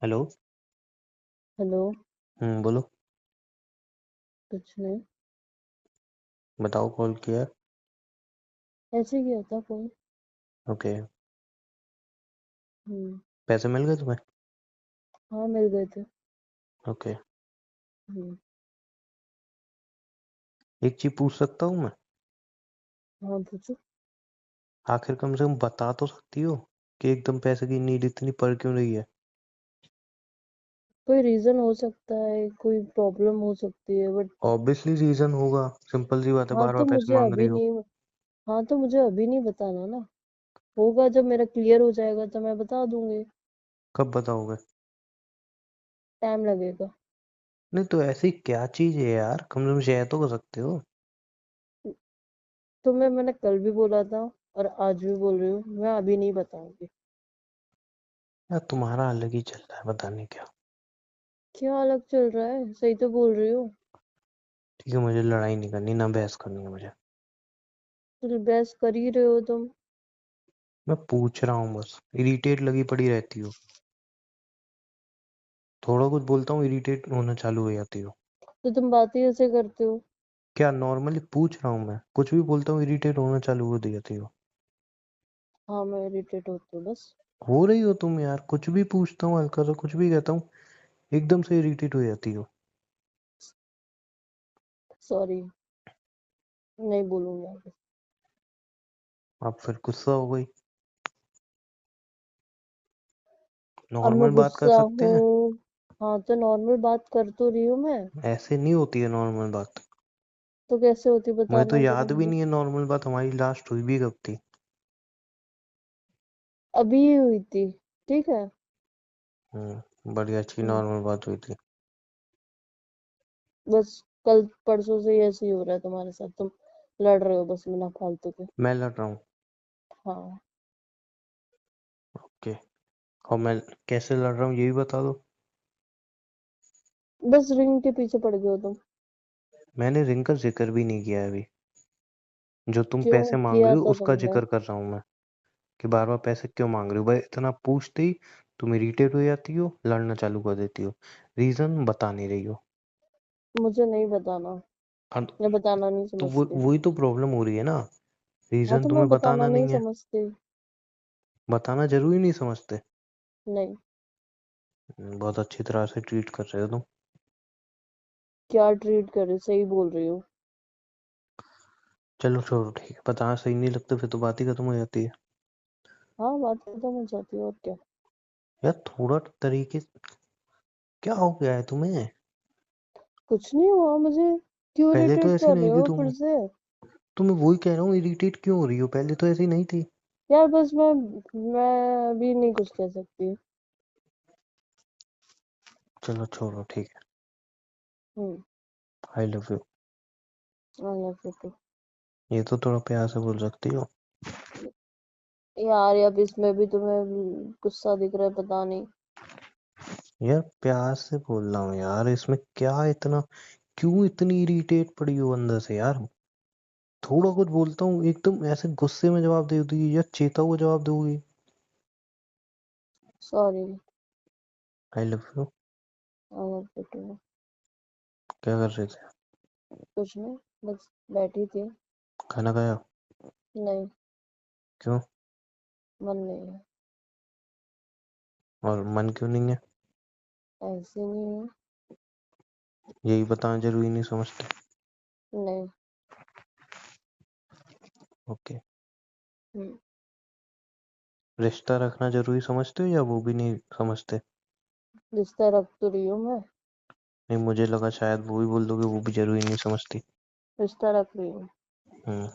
Hello. Hello. बोलो। कुछ नहीं। बताओ, कॉल किया। ऐसे ही किया था फोन। ओके। हम्म। पैसे मिल गए तुम्हें? हाँ, मिल गए थे। ओके। हम्म। एक चीज पूछ सकता हूँ मैं? हाँ, पूछो। आखिर कम से कम बता तो सकती हो कि एकदम पैसे की नीड इतनी पड़ क्यों रही है? कोई रीजन हो सकता है, कोई प्रॉब्लम हो सकती है, बट ऑब्वियसली रीजन होगा, सिंपल सी बात है, हाँ बार बार तो पैसे मुझे मांग रही अभी हो। नहीं। हाँ तो मुझे अभी नहीं बताना ना। होगा जब मेरा क्लियर हो जाएगा तो मैं बता दूंगी। कब बताओगे? टाइम लगेगा। नहीं तो ऐसी क्या चीज है यार, कम से कम शेयर तो कर सकते हो। तुम्हें मैंने कल भी बोला था और आज भी बोल रही हूँ, मैं अभी नहीं बताऊंगी। यार तुम्हारा अलग ही चल रहा है, पता नहीं क्या। क्या अलग चल रहा है, सही तो बोल रही हूँ। ठीक है, मुझे लड़ाई नहीं करनी, ना बहस करनी है मुझे। तो बहस कर ही रहे हो तुम। मैं पूछ रहा हूँ बस, इरिटेट लगी पड़ी रहती हो। थोड़ा कुछ बोलता हूँ इरिटेट होना चालू हो जाती हो। तो तुम बातें ऐसे करते हो। क्या नॉर्मली पूछ रहा हूँ मैं, कुछ भी बोलता हूँ इरिटेट होना चालू हो जाती हो। हाँ, मैं इरिटेट होती हूँ बस। हो रही हो तुम यार, कुछ भी पूछता हूँ, हल्का सा कुछ भी कहता हूँ, एकदम से इरिटेट हो जाती हो। सॉरी। नहीं बोलूंगी आगे। अब फिर गुस्सा हो गई। अब मैं नॉर्मल बात कर गुस्सा सकते हैं। हूँ। हाँ तो नॉर्मल बात कर तो रही हूँ मैं। ऐसे नहीं होती है नॉर्मल बात। तो कैसे होती, मुझे तो बताना जरा याद भी मुझे। नहीं है नॉर्मल बात हमारी लास्ट हुई भी कब थी। अभी ही हुई थी। ठीक है। बड़ी अच्छी हम्म। नॉर्मल बात हुई थी। बस कल परसों से ही ऐसे ही हो रहा है तुम्हारे साथ, तुम लड़ रहे हो बस बिना फालतू के। मैं लड़ रहा हूँ? हाँ। ओके। और मैं कैसे लड़ रहा हूँ ये भी बता दो। बस रिंग के पीछे पड़ गए हो तुम। मैंने रिंग का जिक्र भी नहीं किया है अभी। जो तुम क्यों पैसे मांग किया रही हो था उसका तुमने। जिक्र कर रहा हूँ मैं। कि बार बार पैसे क्यों मांग रही हो भाई, इतना पूछते ही तुम इरिटेट हो जाती हो, लड़ना चालू कर देती हो। रीजन बता नहीं रही हो। मुझे नहीं बताना। हाँ, मैं बताना नहीं तो समझती। वही तो प्रॉब्लम हो रही है ना। हाँ रीजन तो मैं तुम्हें बताना बताना नहीं नहीं है। समझती। बताना जरूरी नहीं समझते। नहीं। बहुत अच्छी तरह से ट्रीट कर रहे हो तुम। क्या ट्रीट करे, सही बोल रही हो। चलो छोड़ो, ठीक है, बताना सही नहीं लगता फिर तो बात ही खत्म हो जाती है। हाँ, बात खत्म हो जाती है और क्या। यार थोड़ा तरीके, क्या हो गया है तुम्हें? कुछ नहीं हुआ मुझे। क्यों पहले तो इरिटेट ऐसी कर नहीं रहे थी हो फिर तुम। से। तो मैं वही कह रहा हूँ, इरिटेट क्यों हो रही हो, पहले तो ऐसी नहीं थी। यार बस मैं भी नहीं कुछ कह सकती। चलो छोड़ो, ठीक है। Hmm. I love you. I love you too. ये तो थोड़ा प्यार से बोल सकती हो। यार अब इसमें भी तुम्हें गुस्सा दिख रहा है, पता नहीं। यार प्यार से बोल रहा हूँ यार, इसमें क्या इतना, क्यों इतनी इरिटेट पड़ी हो अंदर से यार? थोड़ा कुछ बोलता हूँ एकदम ऐसे गुस्से में जवाब दे दोगी या चेता हुआ जवाब दोगी। Sorry. I love you. I love you too. क्या कर रहे थे? कुछ नहीं, बस बैठी थी। खाना खाया? नहीं। क्यों? मन नहीं है। और मन क्यों नहीं है? ऐसे नहीं है। यही बताना जरूरी नहीं समझते? नहीं। ओके। हम्म। रिश्ता रखना जरूरी समझते हो या वो भी नहीं समझते? रिश्ता रख तो रही हूँ मैं। नहीं, मुझे लगा शायद वो भी बोल दोगे वो भी जरूरी नहीं समझती। रिश्ता रख रही हूँ।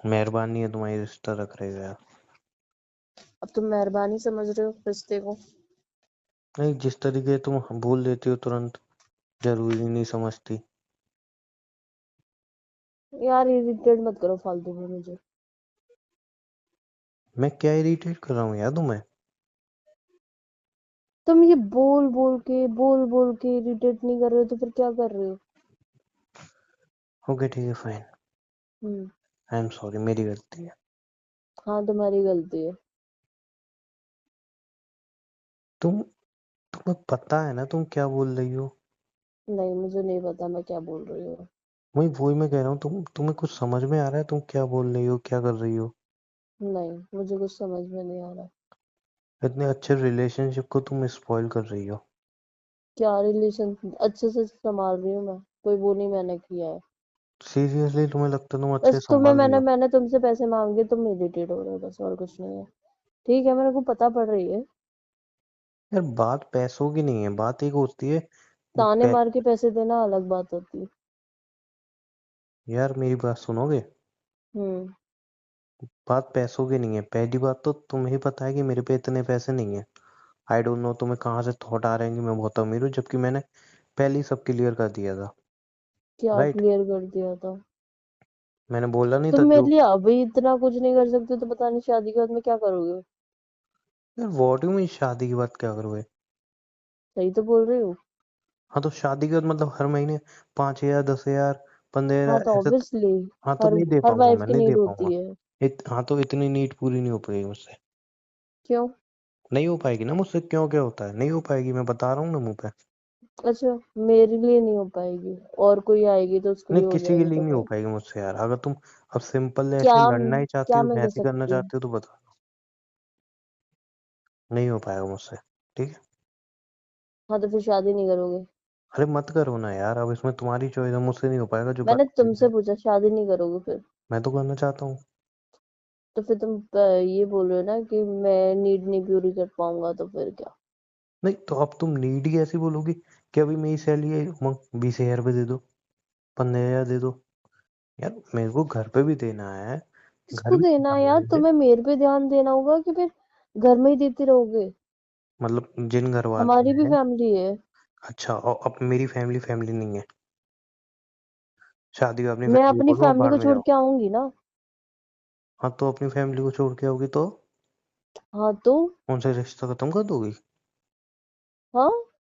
मेहरबानी है तुम्हारी, रिश्ता रख रहे हो यार। अब तुम मेहरबानी समझ रहे हो रिश्ते को। नहीं, जिस तरीके तुम बोल देती हो तुरंत, जरूरी नहीं समझती। यार इरिटेट मत करो फालतू में मुझे। मैं क्या इरिटेट कर रहा हूँ यार तुम्हें? तुम ये बोल बोल के इरिटेट नहीं कर रहे हो तो फिर क्या कर रहे हो। ओके ठीक है, fine. Hmm. I am sorry, मेरी गलती है। हाँ, तुम्हारी गलती है। तुम तुम्हें पता है ना तुम क्या बोल रही हो? नहीं, मुझे नहीं पता मैं क्या बोल रही हूँ। वही मैं कह रहा हूँ, तुम्हें कुछ समझ में आ रहा है तुम क्या बोल रही हो, क्या कर रही हो? नहीं, मुझे कुछ समझ में नहीं आ रहा। इतने अच्छे रिलेशनशिप को तुम स्पॉइल कर रही हो। क्या रिलेशन अच्छे से संभाल रही हूँ मैं, कोई वो नहीं मैंने किया है। सीरियसली तुम्हें लगता है तुम अच्छे बस तुम्हें संभाल रही मैंने हो? मैंने तुमसे पैसे मांगे, तुम इरिटेट हो रहे हो, बस और कुछ नहीं है। ठीक है, मेरे को पता पड़ रही है। यार बात पैसों की नहीं है, बात एक होती है। ताने पै, मार के पैसे देना अलग बात होती है। यार मेरी बात सुनोगे? हम्म। बात पैसों की नहीं है। पहली बात तो तुम्हें पता है कि मेरे पे इतने पैसे नहीं है। आई डोंट नो तुम्हें कहाँ से थॉट आ रहे हैं कि मैं बहुत अमीर हूँ, जबकि मैंने पहले ही सब क्लियर कर दिया था। क्या राइट। क्लियर कर दिया था? मैंने बोला नहीं तुम था मेरे जो। लिए अभी इतना कुछ नहीं कर सकते तो पता नहीं शादी के बाद में क्या करोगे। यार वॉट यू मीन शादी की बात क्या करोगे? सही तो बोल रही हूँ। हाँ तो शादी के बाद मतलब हर महीने 5,000, 10,000, पंद्रह हाँ हजार तो ऐसे ऑब्वियसली हाँ तो हर नहीं दे हर पाऊंगा, वाइफ मैं की नहीं दे नीड पाऊंगा। होती है। हाँ तो इतनी नीड पूरी नहीं हो पाएगी मुझसे। क्यों? नहीं हो पाएगी ना मुझसे, क्यों क्या होता है, नहीं हो पाएगी, मैं बता रहा हूँ ना मुंह पे। अच्छा, मेरे लिए नहीं हो पाएगी, और कोई आएगी तो उसके नहीं लिए हो किसी के जाएगी लिए नहीं हो तुम्हें। पाएगी मुझसे यार। अगर तुम अब सिंपल क्या? ऐसे लड़ना ही चाहती क्या हो, मैं कर बहस ही करना सकती हूँ? चाहती हो तो बता दो। नहीं हो पाएगा मुझसे। ठीक है। हाँ तो फिर शादी नहीं करोगे? अरे मत करो ना यार, अब इसमें तुम्हारी चॉइस है, मुझसे नहीं हो पाएगा जो मैंने बात तुमसे है। पूछा, शादी नहीं करोगे फिर? मैं तो करना चाहता हूँ। तो फिर तुम ये बोल रहे हो ना कि मैं नीड नहीं पूरी कर पाऊंगा, तो फिर क्या? नहीं तो अब तुम नीड ही ऐसी बोलोगी कि अभी मेरी सैलरी है, 20,000 रुपये दे दो, 15,000 दे दो। यार मेरे को घर पे भी देना है, घर किसको भी देना है चलाना यार? है। तुम्हें मेरे पे ध्यान देना होगा कि फिर घर में ही देते रहोगे? मतलब जिन घर वालों हमारी भी ने। फैमिली है। अच्छा, और अब मेरी फैमिली फैमिली नहीं है? शादी को अपनी मैं फैमिली अपनी बोलो, अब फैमिली बाहर को में छोड़ जाओ। के आऊंगी ना। हाँ तो अपनी फैमिली को छोड़ के आओगी तो हाँ तो। उनसे रिश्ता खत्म कर दोगी? हाँ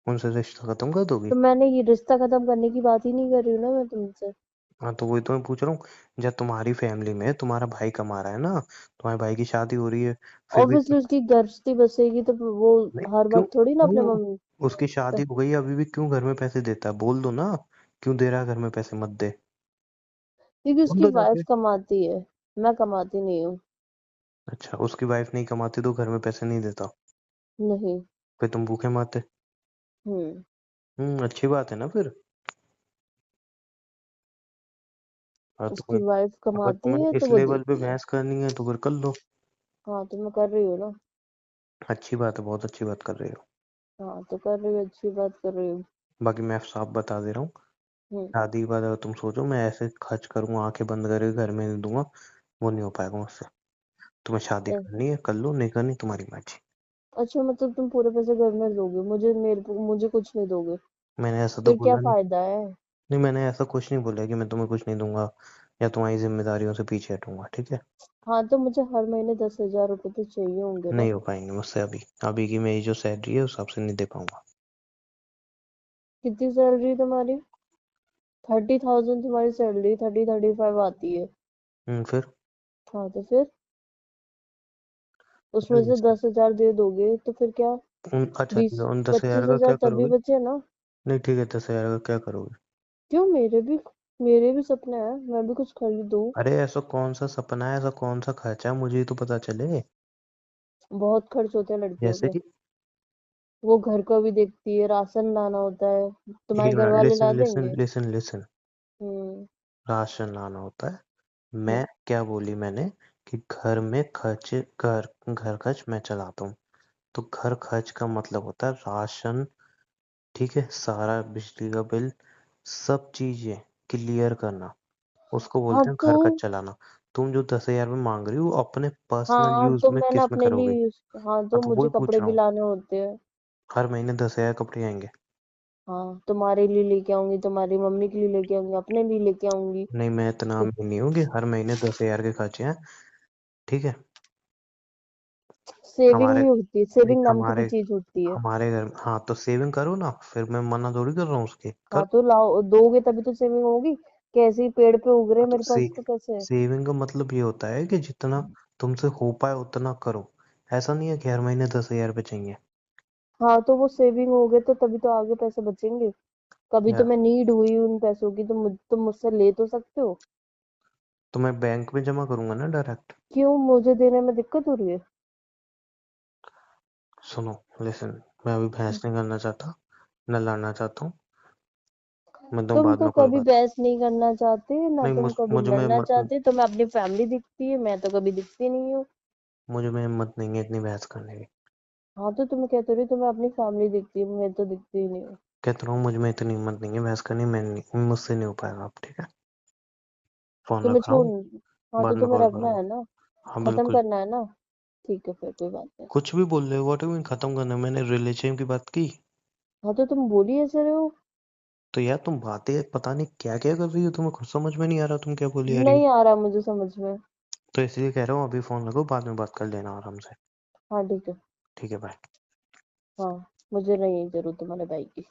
उनसे रिश्ता खत्म कर दोगी? तो मैंने ये रिश्ता खत्म करने की बात ही नहीं कर रही हूँ ना मैं तुमसे। हाँ तो वही तो मैं पूछ रहा हूँ। जब तुम्हारी फैमिली में तुम्हारा भाई कमा रहा है ना, तुम्हारे भाई की शादी हो रही है, फिर भी ऑब्वियसली उसकी गृहस्थी बसेगी तो फिर वो नहीं हर क्यों? वक्त थोड़ी ना अपने क्यों? मम्मी उसकी शादी पे। हो गई, अभी भी क्यों घर में पैसे देता है? बोल दो ना। क्यों दे रहा है घर में पैसे, मत दे। क्योंकि बोल उसकी दो वाइफ जाके। कमाती है, मैं कमाती नहीं हूँ। अच्छा, उसकी वाइफ नहीं कमाती तो घर में पैसे नहीं देता? नहीं। फिर तुम भूखे मारते? हम्म। अच्छी बात है ना फिर। हाँ तो उसकी वाइफ अगर कमाती तुम्हें है तो इस वो लेवल पे देती है। बहस करनी है तो फिर कर लो। हाँ तो मैं कर रही हूँ ना। अच्छी बात है, बहुत अच्छी बात कर रही हो। हाँ तो कर रही हूँ, अच्छी बात कर रही हूँ। बाकी मैं साफ बता दे रहा हूँ, हम्म। शादी के बाद अगर तुम सोचो मैं ऐसे खर्च करूंगा आंखें बंद करके घर में नहीं दूंगा, वो नहीं हो पाएगा मुझसे। तुम्हें शादी ए, करनी है कर लो, नहीं करनी तुम्हारी मर्जी। अच्छा मतलब तुम पूरे पैसे घर में दोगे मुझे, मुझे कुछ नहीं दोगे? मैंने ऐसा तो फिर क्या बोला नहीं। फायदा है? नहीं मैंने ऐसा कुछ नहीं बोला कि मैं तुम्हें कुछ नहीं दूंगा या तुम्हारी जिम्मेदारियों से पीछे हटूंगा, ठीक है? हाँ तो मुझे हर महीने 10,000 रुपए तो चाहिए होंगे ना। नहीं हो पाएंगे मुझसे अभी। अभी की मेरी जो सैलरी है उस हिसाब से नहीं दे पाऊंगा। कितनी सैलरी तुम्हारी? 30,000 तुम्हारी सैलरी, 30-35 आती है। फिर हाँ तो फिर उसमें से अच्छा 10,000 दे दोगे तो फिर क्या? ठीक है, बीस उन 10,000 पच्चीस का क्या हजार तभी करोगे? बचे ना। नहीं ठीक है, 10,000 का क्या करोगे? क्यों? मेरे भी सपने हैं, मैं भी कुछ खरीदूं। अरे ऐसा कौन सा सपना है, ऐसा कौन सा खर्चा है, मुझे ही तो पता चले। बहुत खर्च होते हैं लड़कियों जैसे के। कि वो घर को भी देखती है, राशन लाना होता है। तुम्हारे एक घर मिनट, वाले ला लिसन लिसन देंगे? Listen listen. हम्म। राशन लाना होता है। मैं हम्म। क्या बोली मैंने कि घर में खर्चे, घर खर्च मैं चलाता हूँ। तो घर खर्च का मतलब होता है राशन, ठीक है, सारा बिजली का बिल, सब चीजें क्लियर करना, उसको हाँ बोलते हैं तो। घर खर्च चलाना। तुम जो 10,000 में मांग रही हो अपने पर्सनल हाँ यूज तो में मैंने किस में अपने करोगे? लिए हाँ हाँ तो तो मुझे वही पूछ कपड़े रहा भी हूँ। लाने होते हैं। हर महीने 10,000 कपड़े आएंगे? हाँ तुम्हारे लिए लेके आऊंगी, तुम्हारी मम्मी के लिए लेके आऊंगी, अपने लिए लेके आऊंगी। नहीं मैं इतना तो अमीर नहीं हूँ कि हर महीने 10,000 के खर्चे हैं, ठीक है? सेविंग हमारे भी होती है, नहीं सेविंग नाम की भी हमारे चीज होती है। हमारे घर में, हाँ तो सेविंग करो ना, फिर मैं मना थोड़ी कर रहा हूँ उसके, हाँ कर। तो लाओ, दोगे तभी तो सेविंग होगी। कैसे ही पेड़ पे उग रहे हाँ हैं तो मेरे पास तो पैसे। सेविंग का मतलब ये होता है कि जितना तुमसे हो पाए उतना करो। ऐसा नहीं है कि हर महीने 10,000 रुपये चाहिए। हाँ तो वो सेविंग हो गए तो तभी तो आगे पैसे बचेंगे। कभी यार तुम्हें नीड हुई उन पैसों की तो तुम मुझसे ले तो सकते हो। तो मैं बैंक में जमा करूंगा ना डायरेक्ट। क्यों मुझे देने में दिक्कत हो रही है? सुनो, लिसन, मैं अभी बहस नहीं करना चाहता, न लड़ना चाहता हूँ। मैं तुम तुम बाद तो में कॉल कभी करता बहस नहीं करना चाहते ना, हूँ। नहीं, तुम कभी मुझ में लड़ना चाहते, तुम्हें अपनी फैमिली दिखती है, मैं तो कभी दिखती नहीं हूँ। मुझ में हिम्मत नहीं है इतनी बहस करने की। हाँ तो तुम्हें कहते रही तुम्हें अपनी फैमिली दिखती है, मैं तो दिखती ही नहीं हूँ। कहता रहा हूँ मुझ में इतनी हिम्मत नहीं है बहस करनी, मैं नहीं, मुझसे नहीं हो पाएगा अब, ठीक है। फोन तुम्हें रख रहा छोड़, हूँ, हाँ तो बाद में तुम्हें कॉल रखना करूंगा। है ना, हाँ खत्म बिल्कुल। करना है ना। ठीक है फिर कोई बात नहीं। कुछ भी बोल रहे हो, व्हाट मीन खत्म करना? मैंने रिलेशन की बात की। हाँ तो तुम बोली ऐसे रहे हो। तो यार तुम बातें पता नहीं क्या क्या कर रही हो, तुम्हें खुद समझ में नहीं आ रहा तुम क्या बोली जा रही हो। नहीं आ रहा मुझे समझ में। तो इसलिए कह रहा हूँ अभी फोन रखो, बाद में बात कर लेना आराम से। हाँ ठीक है। ठीक है, बाय। हाँ मुझे नहीं जरूरत तुम्हारे भाई की।